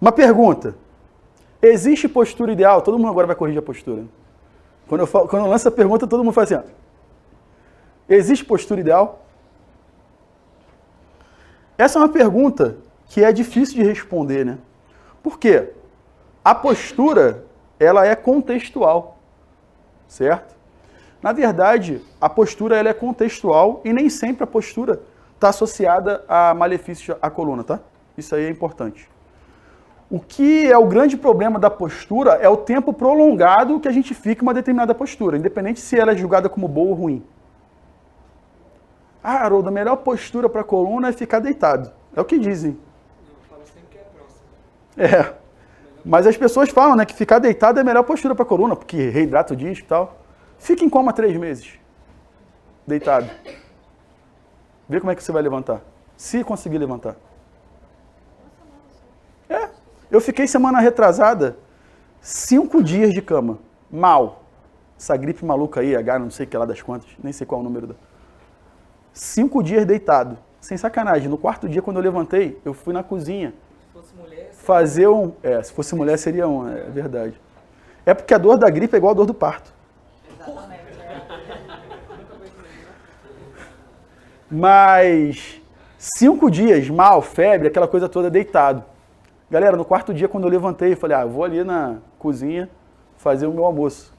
Uma pergunta. Existe postura ideal? Todo mundo agora vai corrigir a postura. Quando eu lanço a pergunta, todo mundo faz assim, ó. Existe postura ideal? Essa é uma pergunta que é difícil de responder, né? Por quê? A postura, ela é contextual, certo? Na verdade, a postura ela é contextual e nem sempre a postura está associada a malefícios à coluna, tá? Isso aí é importante. O que é o grande problema da postura é o tempo prolongado que a gente fica em uma determinada postura, independente se ela é julgada como boa ou ruim. Ah, Haroldo, a melhor postura para a coluna é ficar deitado. É o que dizem. Eu falo sempre que é próximo. Mas as pessoas falam, né, que ficar deitado é a melhor postura para a coluna, porque reidrata o disco e tal. Fica em coma 3 meses. Deitado. Vê como é que você vai levantar. Se conseguir levantar. Eu fiquei semana retrasada 5 dias de cama. Mal. Essa gripe maluca aí, H, não sei o que lá das quantas, nem sei qual é o número da... 5 dias deitado. Sem sacanagem. No 4º dia, quando eu levantei, eu fui na cozinha. Se fosse mulher... Fazer um... se fosse mulher seria um, é verdade. É porque a dor da gripe é igual a dor do parto. Exatamente. Mas 5 dias, mal, febre, aquela coisa toda, deitado. Galera, no 4º dia, quando eu levantei, eu falei, eu vou ali na cozinha fazer o meu almoço.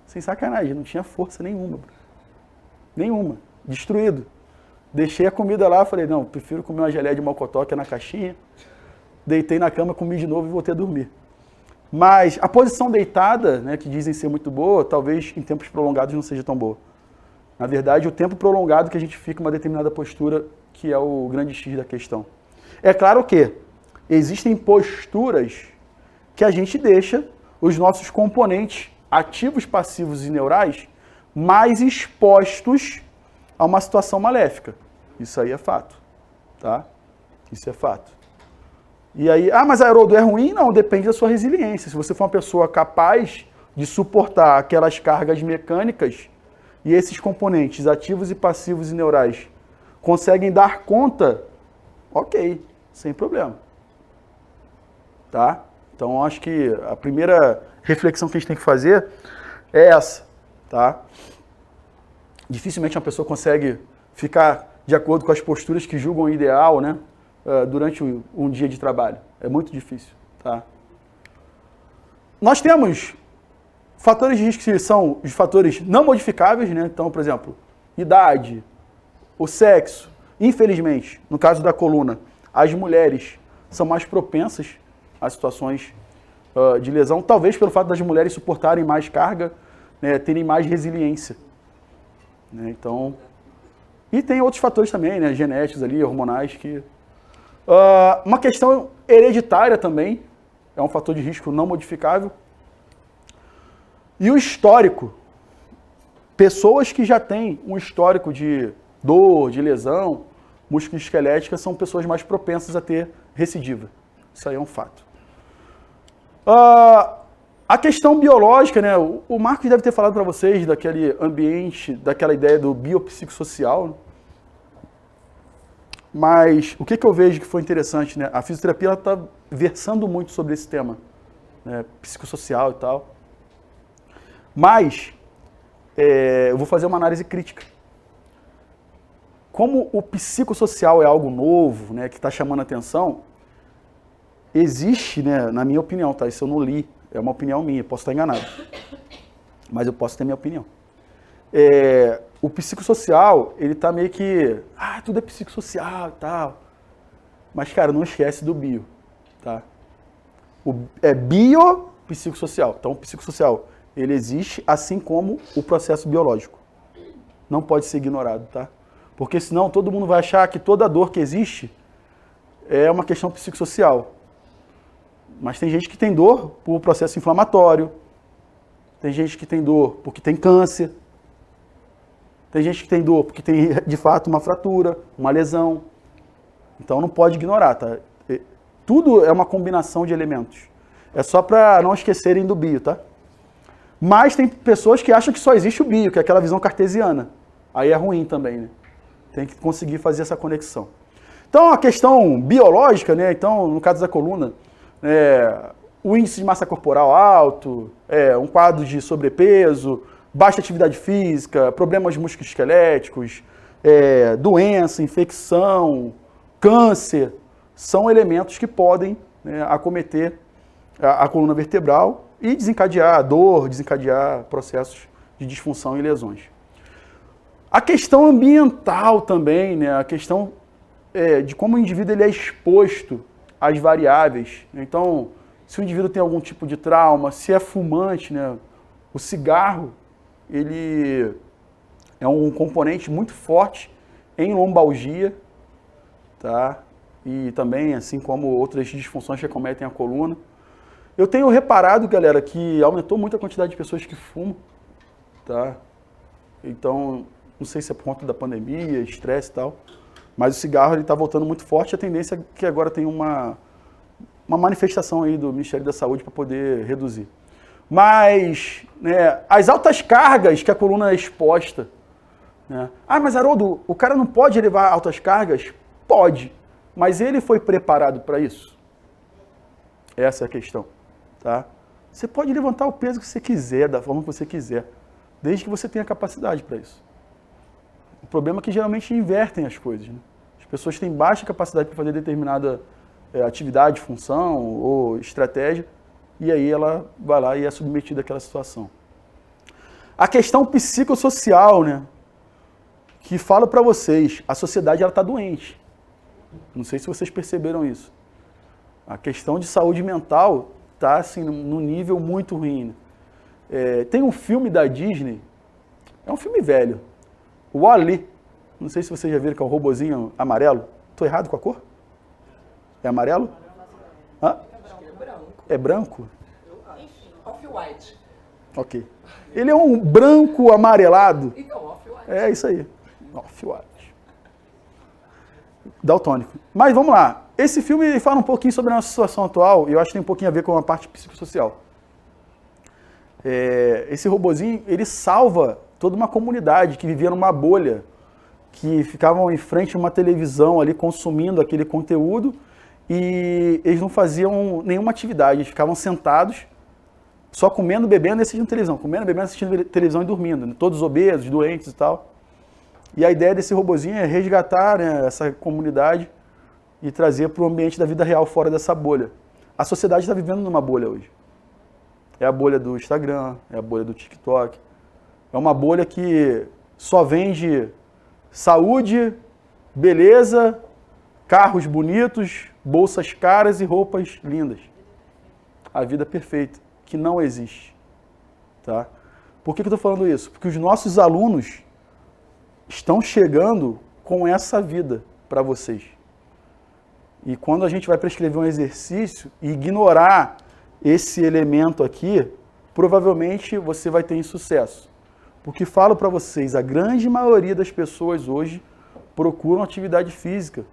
Sem sacanagem, não tinha força nenhuma. Nenhuma. Destruído. Deixei a comida lá, falei, não, prefiro comer uma geleia de mocotó que é na caixinha. Deitei na cama, comi de novo e voltei a dormir. Mas a posição deitada, né, que dizem ser muito boa, talvez em tempos prolongados não seja tão boa. Na verdade, o tempo prolongado que a gente fica em uma determinada postura, que é o grande X da questão. É claro que existem posturas que a gente deixa os nossos componentes ativos, passivos e neurais mais expostos a uma situação maléfica. Isso aí é fato, tá? Isso é fato. E aí, mas Haroldo, é ruim? Não, depende da sua resiliência. Se você for uma pessoa capaz de suportar aquelas cargas mecânicas e esses componentes ativos e passivos e neurais conseguem dar conta, ok, sem problema. Tá? Então, acho que a primeira reflexão que a gente tem que fazer é essa, tá? Dificilmente uma pessoa consegue ficar de acordo com as posturas que julgam ideal, né? Durante um dia de trabalho. É muito difícil, tá? Nós temos fatores de risco que são os fatores não modificáveis, né? Então, por exemplo, idade, o sexo. Infelizmente, no caso da coluna, as mulheres são mais propensas a situações de lesão, talvez pelo fato das mulheres suportarem mais carga, né, terem mais resiliência. Né? Então, e tem outros fatores também, né, genéticos ali, hormonais, que... uma questão hereditária também, é um fator de risco não modificável. E o histórico. Pessoas que já têm um histórico de dor, de lesão, musculoesquelética, são pessoas mais propensas a ter recidiva. Isso aí é um fato. A questão biológica, né? O Marcos deve ter falado para vocês daquele ambiente, daquela ideia do biopsicossocial, né? Mas o que eu vejo que foi interessante, né? A fisioterapia está versando muito sobre esse tema, né? Psicossocial e tal. Mas eu vou fazer uma análise crítica. Como o psicossocial é algo novo, né, que está chamando a atenção, existe, né, na minha opinião, tá? Isso eu não li, é uma opinião minha, posso estar enganado, mas eu posso ter minha opinião. O psicossocial, ele tá meio que, tudo é psicossocial e tal. Mas, cara, não esquece do bio, tá? É biopsicossocial. Então, o psicossocial, ele existe assim como o processo biológico. Não pode ser ignorado, tá? Porque senão todo mundo vai achar que toda dor que existe é uma questão psicossocial. Mas tem gente que tem dor por processo inflamatório, tem gente que tem dor porque tem câncer, tem gente que tem dor porque tem, de fato, uma fratura, uma lesão. Então não pode ignorar, tá? Tudo é uma combinação de elementos. É só para não esquecerem do bio, tá? Mas tem pessoas que acham que só existe o bio, que é aquela visão cartesiana. Aí é ruim também, né? Tem que conseguir fazer essa conexão. Então, a questão biológica, né? Então, no caso da coluna, o índice de massa corporal alto, um quadro de sobrepeso, baixa atividade física, problemas musculoesqueléticos, doença, infecção, câncer, são elementos que podem acometer a coluna vertebral e desencadear dor, desencadear processos de disfunção e lesões. A questão ambiental também, a questão de como o indivíduo ele é exposto às variáveis. Então, se o indivíduo tem algum tipo de trauma, se é fumante, o cigarro, ele é um componente muito forte em lombalgia, tá? E também, assim como outras disfunções que acometem a coluna. Eu tenho reparado, galera, que aumentou muito a quantidade de pessoas que fumam, tá? Então, não sei se é por conta da pandemia, estresse e tal, mas o cigarro ele está voltando muito forte. A tendência é que agora tem uma manifestação aí do Ministério da Saúde para poder reduzir. Mas as altas cargas que a coluna é exposta. Mas Haroldo, o cara não pode levar altas cargas? Pode, mas ele foi preparado para isso? Essa é a questão. Tá? Você pode levantar o peso que você quiser, da forma que você quiser, desde que você tenha capacidade para isso. O problema é que geralmente invertem as coisas. As pessoas têm baixa capacidade para fazer determinada atividade, função ou estratégia, e aí ela vai lá e é submetida àquela situação. A questão psicossocial, que falo para vocês, a sociedade está doente. Não sei se vocês perceberam isso. A questão de saúde mental está assim, num nível muito ruim. Tem um filme da Disney, é um filme velho, o WALL-E. Não sei se vocês já viram que é um robozinho amarelo. Estou errado com a cor? É amarelo? Hã? Acho que é branco. É branco? Eu acho. Off-white. Ok. Ele é um branco amarelado. Então, off-white. É isso aí. Off-white. Daltônico. Mas vamos lá. Esse filme fala um pouquinho sobre a nossa situação atual e eu acho que tem um pouquinho a ver com a parte psicossocial. Esse robozinho, ele salva toda uma comunidade que vivia numa bolha, que ficavam em frente a uma televisão ali consumindo aquele conteúdo e eles não faziam nenhuma atividade, eles ficavam sentados, só comendo, bebendo e assistindo televisão, comendo, bebendo, assistindo televisão e dormindo, todos obesos, doentes e tal. E a ideia desse robozinho é resgatar essa comunidade e trazer para o ambiente da vida real fora dessa bolha. A sociedade está vivendo numa bolha hoje. É a bolha do Instagram, é a bolha do TikTok. É uma bolha que só vende saúde, beleza, carros bonitos, bolsas caras e roupas lindas. A vida perfeita, que não existe. Tá? Por que eu estou falando isso? Porque os nossos alunos estão chegando com essa vida para vocês. E quando a gente vai prescrever um exercício e ignorar esse elemento aqui, provavelmente você vai ter insucesso. Porque falo para vocês, a grande maioria das pessoas hoje procuram atividade física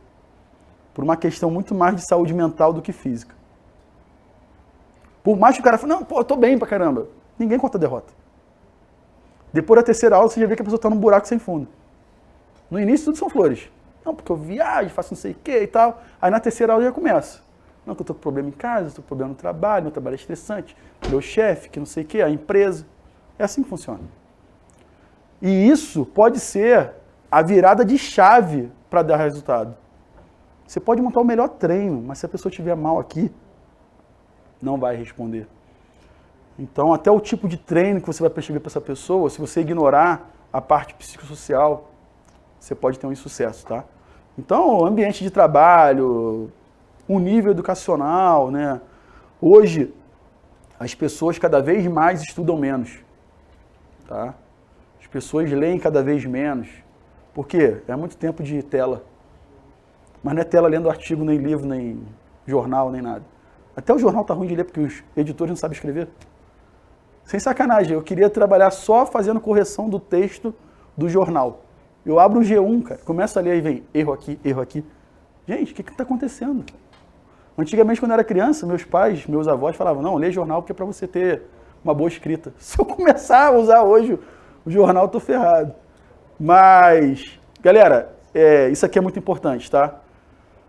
por uma questão muito mais de saúde mental do que física. Por mais que o cara fale, não, pô, eu tô bem pra caramba. Ninguém conta a derrota. Depois da terceira aula, você já vê que a pessoa tá num buraco sem fundo. No início, tudo são flores. Não, porque eu viajo, faço não sei o que e tal. Aí na terceira aula já começa. Não, que eu tô com problema em casa, estou com problema no trabalho, meu trabalho é estressante, meu chefe, que não sei o que, a empresa. É assim que funciona. E isso pode ser a virada de chave para dar resultado. Você pode montar o melhor treino, mas se a pessoa estiver mal aqui, não vai responder. Então, até o tipo de treino que você vai prescrever para essa pessoa, se você ignorar a parte psicossocial, você pode ter um insucesso, tá? Então, o ambiente de trabalho, o nível educacional, Hoje, as pessoas cada vez mais estudam menos, tá? As pessoas leem cada vez menos. Por quê? É muito tempo de tela. Mas não é tela lendo artigo, nem livro, nem jornal, nem nada. Até o jornal tá ruim de ler porque os editores não sabem escrever. Sem sacanagem, eu queria trabalhar só fazendo correção do texto do jornal. Eu abro o G1, cara, começo a ler e vem erro aqui, erro aqui. Gente, o que está acontecendo? Antigamente, quando eu era criança, meus pais, meus avós falavam, não, lê jornal porque é para você ter uma boa escrita. Se eu começar a usar hoje o jornal, eu tô ferrado. Mas, galera, isso aqui é muito importante, tá?